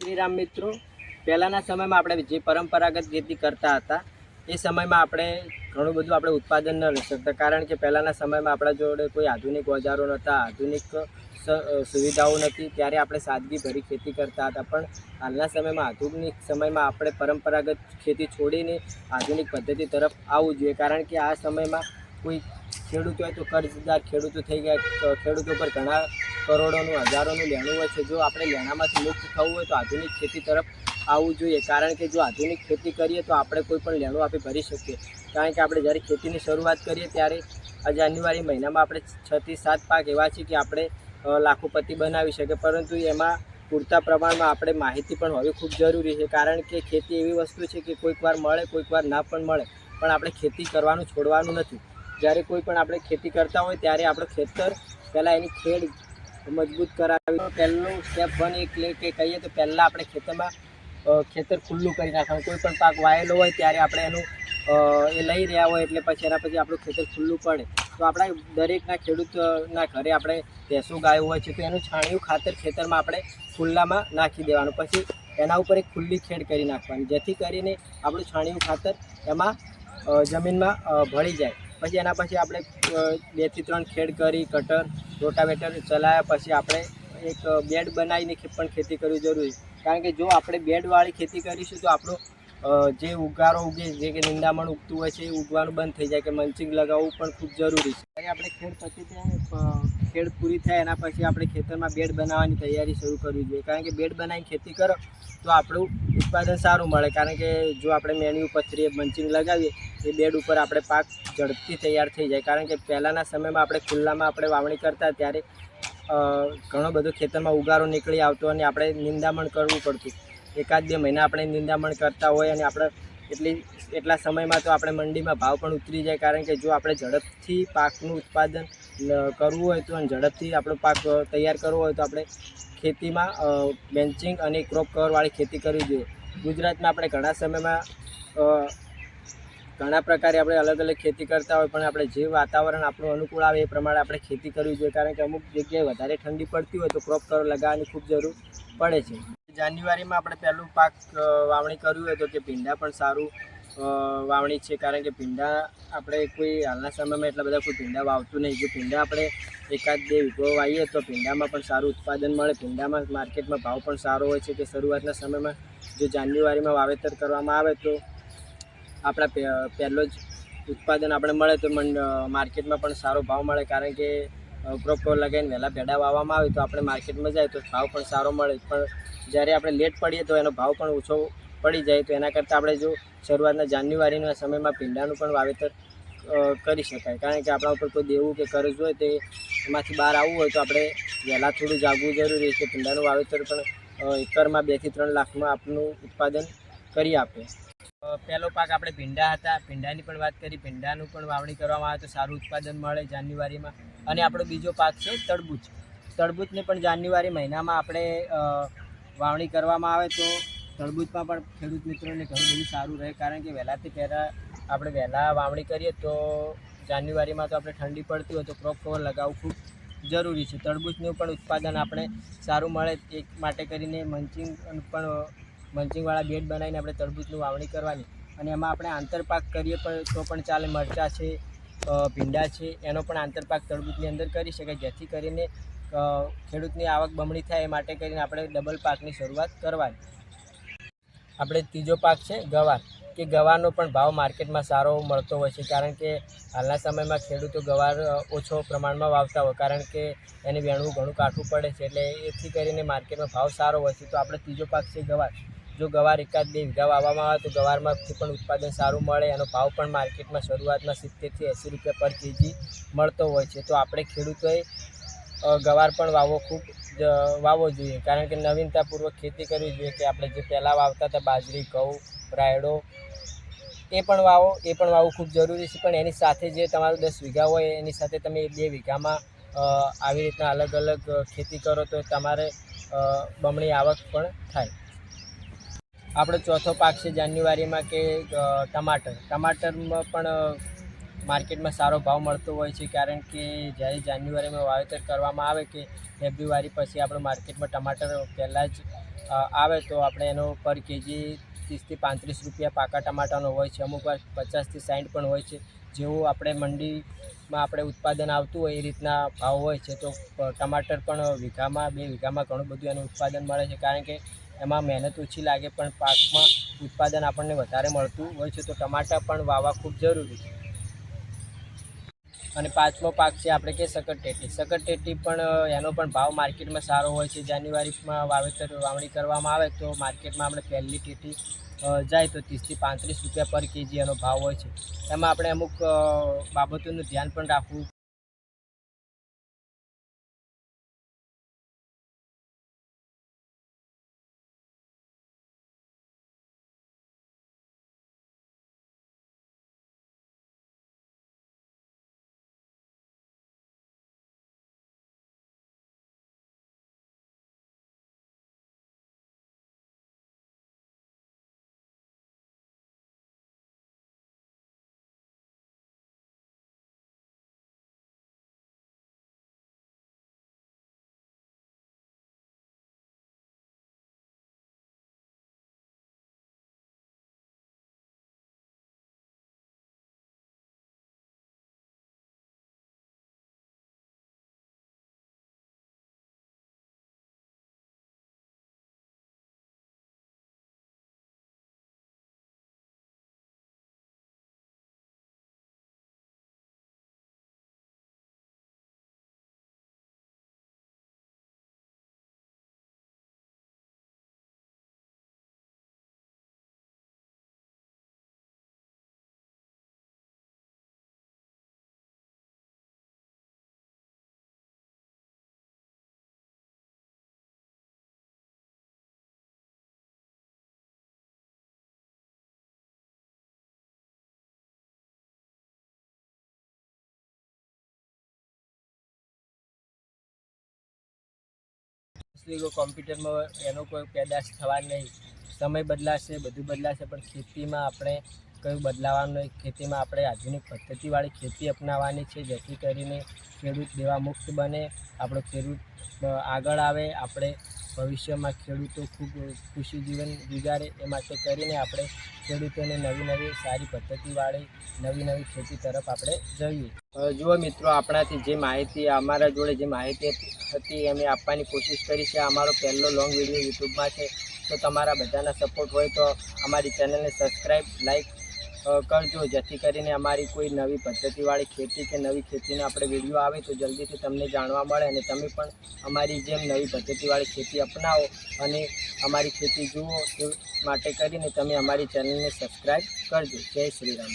શ્રીરામ મિત્રો, પહેલાંના સમયમાં આપણે જે પરંપરાગત ખેતી કરતા હતા એ સમયમાં આપણે ઘણું બધું આપણે ઉત્પાદન ન લઈ શકતા, કારણ કે પહેલાંના સમયમાં આપણા જોડે કોઈ આધુનિક ઓજારો નહોતા, આધુનિક સુવિધાઓ નથી, ત્યારે આપણે સાદગીભરી ખેતી કરતા હતા. પણ હાલના સમયમાં આધુનિક સમયમાં આપણે પરંપરાગત ખેતી છોડીને આધુનિક પદ્ધતિ તરફ આવવું જોઈએ, કારણ કે આ સમયમાં કોઈ ખેડૂતો હોય તો કર્જદાર ખેડૂતો થઈ ગયા, ખેડૂતો પર ઘણા કરોડોનું હજારોનું લેણું હોય છે. જો આપણે લેણામાંથી મુક્ત થવું હોય તો આધુનિક ખેતી તરફ આવવું જોઈએ, કારણ કે જો આધુનિક ખેતી કરીએ તો આપણે કોઈ પણ લેણું આપણે ભરી શકીએ. કારણ કે આપણે જ્યારે ખેતીની શરૂઆત કરીએ ત્યારે આ જાન્યુઆરી મહિનામાં આપણે 6 થી 7 પાક એવા છે કે આપણે લાખોપતિ બનાવી શકીએ, પરંતુ એમાં પૂરતા પ્રમાણમાં આપણે માહિતી પણ હોવી ખૂબ જરૂરી છે, કારણ કે ખેતી એવી વસ્તુ છે કે કોઈક વાર મળે, કોઈક વાર ના પણ મળે, પણ આપણે ખેતી કરવાનું છોડવાનું નથી. જ્યારે કોઈ પણ આપણે ખેતી કરતા હોય ત્યારે આપણું ખેતર પહેલાં એની ખેડ મજબૂત કરાવી, પહેલું સ્ટેપ 1 એ કે કહીએ તો પહેલાં આપણે ખેતર ખુલ્લું કરી નાખવાનું. કોઈ પણ પાક વાયેલો હોય ત્યારે આપણે એનું એ લઈ રહ્યા હોય એટલે પછી એના પછી આપણું ખેતર ખુલ્લું પડે તો આપણા દરેકના ખેડૂતના ઘરે આપણે ભેંસો ગાયો હોય છે તો એનું છાણિયું ખાતર ખેતરમાં આપણે ખુલ્લામાં નાખી દેવાનું. પછી એના ઉપર એક ખુલ્લી ખેડ કરી નાખવાની, જેથી કરીને આપણું છાણિયું ખાતર એમાં જમીનમાં ભળી જાય. પછી એના પછી આપણે 2 થી 3 ખેડ કરી કટર રોટાવેટર ચલાવ્યા પછી આપણે એક બેડ બનાવીને પણ ખેતી કરવી જરૂરી, કારણ કે જો આપણે બેડવાળી ખેતી કરીશું તો આપણો જે ઉગારો ઉગે, જે કે નિંદામણ ઉગતું હોય છે એ ઉગવાનું બંધ થઈ જાય, કે મંચિંગ લગાવવું પણ ખૂબ જરૂરી છે. ત્યારે આપણે ખેડ પતી જાય, ખેડ પૂરી થાય એના પછી આપણે ખેતરમાં બેડ બનાવવાની તૈયારી શરૂ કરવી જોઈએ, કારણ કે બેડ બનાવીને ખેતી કરો તો આપણું ઉત્પાદન સારું મળે. કારણ કે જો આપણે મેન્યુ પથરીએ મંચિંગ લગાવીએ એ બેડ ઉપર આપણે પાક ઝડપથી તૈયાર થઈ જાય, કારણ કે પહેલાંના સમયમાં આપણે ખુલ્લામાં આપણે વાવણી કરતા ત્યારે ઘણો બધો ખેતરમાં ઉગારો નીકળી આવતો અને આપણે નિંદામણ કરવું પડતું. 1-2 મહિના આપણે નિંદામણ કરતા હોય અને આપણે એટલા સમયમાં તો આપણે મંડીમાં ભાવ પણ ઉતરી જાય, કારણ કે જો આપણે ઝડપથી પાકનું ઉત્પાદન કરવું હોય તો અને ઝડપથી આપણો પાક તૈયાર કરવો હોય તો આપણે ખેતીમાં બેન્ચિંગ અને ક્રોપ કવરવાળી ખેતી કરવી જોઈએ. ગુજરાતમાં આપણે ઘણા સમયમાં ઘણા પ્રકારે આપણે અલગ અલગ ખેતી કરતા હોય, પણ આપણે જે વાતાવરણ આપણું અનુકૂળ આવે એ પ્રમાણે આપણે ખેતી કરવી જોઈએ, કારણ કે અમુક જગ્યાએ વધારે ઠંડી પડતી હોય તો ક્રોપ કવર લગાવવાની ખૂબ જરૂર પડે છે. જાન્યુઆરીમાં આપણે પહેલું પાક વાવણી કર્યું હોય તો કે ભીંડા પણ સારું વાવણી છે, કારણ કે ભીંડા આપણે કોઈ હાલના સમયમાં એટલા બધા કોઈ ભીંડા વાવતું નહીં. જો ભીંડા આપણે 1-2 વીઘો વાવીએ તો ભીંડામાં પણ સારું ઉત્પાદન મળે. ભીંડામાં માર્કેટમાં ભાવ પણ સારો હોય છે, કે શરૂઆતના સમયમાં જો જાન્યુઆરીમાં વાવેતર કરવામાં આવે તો આપણા પહેલો જ ઉત્પાદન આપણે મળે તો માર્કેટમાં પણ સારો ભાવ મળે, કારણ કે ક્રોપ કવર લગાવીને વહેલા ભેડા વાવવામાં આવે તો આપણે માર્કેટમાં જાય તો ભાવ પણ સારો મળે. પણ જ્યારે આપણે લેટ પડીએ તો એનો ભાવ પણ ઓછો પડી જાય, તો એના કરતાં આપણે જો શરૂઆતના જાન્યુઆરીના સમયમાં ભીંડાનું પણ વાવેતર કરી શકાય, કારણ કે આપણા ઉપર કોઈ દેવું કે કર્જ હોય તો એમાંથી બહાર આવવું હોય તો આપણે વહેલા થોડું જાગવું જરૂરી છે. ભીંડાનું વાવેતર પણ એકરમાં 2 થી 3 લાખમાં આપણું ઉત્પાદન કરી આપે. પહેલો પાક આપણે ભીંડા હતા, ભીંડાની પણ વાત કરી, ભીંડાનું પણ વાવણી કરવામાં આવે તો સારું ઉત્પાદન મળે જાન્યુઆરીમાં. અને આપણો બીજો પાક છે તરબૂચ. તરબૂચને પણ જાન્યુઆરી મહિનામાં આપણે વાવણી કરવામાં આવે તો તરબૂચમાં પણ ખેડૂત મિત્રોને ઘણું બધું સારું રહે, કારણ કે વહેલાથી પહેલાં આપણે વહેલા વાવણી કરીએ તો જાન્યુઆરીમાં તો આપણે ઠંડી પડતી હોય તો ક્રોપ કવર લગાવવું ખૂબ જરૂરી છે. તરબૂચનું પણ ઉત્પાદન આપણે સારું મળે એ માટે કરીને મંચિંગવાળા બેડ બનાવીને આપણે તરબૂચનું વાવણી કરવાની, અને એમાં આપણે આંતરપાક કરીએ તો પણ ચાલે. મરચાં છે, ભીંડા છે, એનો પણ આંતરપાક તરબૂચની અંદર કરી શકાય, જેથી કરીને ખેડૂતની આવક બમણી થાય એ માટે કરીને આપણે ડબલ પાકની શરૂઆત કરવાની. આપણે ત્રીજો પાક છે ગવાર, કે ગવારનો પણ ભાવ માર્કેટમાં સારો મળતો હોય છે, કારણ કે હાલના સમયમાં ખેડૂતો ગવાર ઓછો પ્રમાણમાં વાવતા હોય, કારણ કે એને વેણવું ઘણું કાઠું પડે છે, એટલે એથી કરીને માર્કેટમાં ભાવ સારો હોય છે. તો આપણે ત્રીજો પાક છે ગવાર. જો ગવાર 1-2 વીઘા વાવવામાં આવે તો ગવારમાંથી પણ ઉત્પાદન સારું મળે, એનો ભાવ પણ માર્કેટમાં શરૂઆતમાં 70 થી 80 રૂપિયા પર કેજી મળતો હોય છે. તો આપણે ખેડૂતોએ ગવાર પણ વાવવો જોઈએ, કારણ કે નવીનતાપૂર્વક ખેતી કરવી જોઈએ, કે આપણે જે પહેલાં વાવતા હતા બાજરી, ઘઉં, રાયડો એ પણ વાવવું ખૂબ જરૂરી છે. પણ એની સાથે જે તમારું 10 વીઘા હોય એની સાથે તમે 2 વીઘામાં આવી રીતના અલગ અલગ ખેતી કરો તો તમારે બમણી આવક પણ થાય. આપણો ચોથો પાક છે જાન્યુઆરીમાં કે ટમાટર. ટમાટરમાં પણ માર્કેટમાં સારો ભાવ મળતો હોય છે, કારણ કે જ્યારે જાન્યુઆરીમાં વાવેતર કરવામાં આવે કે ફેબ્રુઆરી પછી આપણે માર્કેટમાં ટમાટર પહેલાં જ આવે તો આપણે એનો પર કેજી 30 થી 35 રૂપિયા પાકા ટમાટાનો હોય છે, અમુક વાર 50 થી 60 પણ હોય છે. જેવું આપણે મંડીમાં આપણે ઉત્પાદન આવતું હોય એ રીતના ભાવ હોય છે. તો ટમાટર પણ વીઘામાં 2 વીઘામાં ઘણું બધું એનું ઉત્પાદન મળે છે, કારણ કે એમાં મહેનત ઓછી લાગે પણ પાકમાં ઉત્પાદન આપણને વધારે મળતું હોય છે. તો ટમાટા પણ વાવવા ખૂબ જરૂરી છે. અને પાંચમો પાક છે આપણે કે સકરટેટી. સકરટેટી પણ એનો પણ ભાવ માર્કેટમાં સારો હોય છે. જાન્યુઆરીમાં વાવણી કરવામાં આવે તો માર્કેટમાં આપણે પહેલી ટેટી જાય તો 30 થી 35 રૂપિયા પર કેજી એનો ભાવ હોય છે. એમાં આપણે અમુક બાબતોનું ધ્યાન પણ રાખવું. કોમ્પ્યુટરમાં એનો કોઈ પેદાશ થવા નહીં. સમય બદલાશે, બધું બદલાશે, પણ ખેતીમાં આપણે કયું બદલાવાનું નહીં. ખેતીમાં આપણે આધુનિક પદ્ધતિવાળી ખેતી અપનાવવાની છે, જેથી કરીને ખેડૂત દેવા મુક્ત બને, આપણો ખેડૂત આગળ આવે, આપણે ભવિષ્યમાં ખેડૂતો ખૂબ ખુશી જીવન ગુજારે. એ માટે કરીને આપણે ખેડૂતોને નવી સારી પદ્ધતિવાળી નવી ખેતી તરફ આપણે જઈએ. જુઓ મિત્રો, આપણાથી જે માહિતી અમારા જોડે જે માહિતી હતી અમે આપવાની કોશિશ કરી છે. અમારો પહેલો લોંગ વિડીયો યુટ્યુબમાં છે. તો તમારા બધાના સપોર્ટ હોય તો અમારી ચેનલને સબસ્ક્રાઈબ, લાઈક કરજો, જેથી કરીને અમારી કોઈ નવી પદ્ધતિવાળી ખેતી કે નવી ખેતીનો આપણે વિડીયો આવે તો જલ્દીથી તમને જાણવા મળે, અને તમે પણ અમારી જેમ નવી પદ્ધતિવાળી ખેતી અપનાવો અને અમારી ખેતી જુઓ. એ માટે કરીને તમે અમારી ચેનલને સબસ્ક્રાઈબ કરજો. જય શ્રી રામ.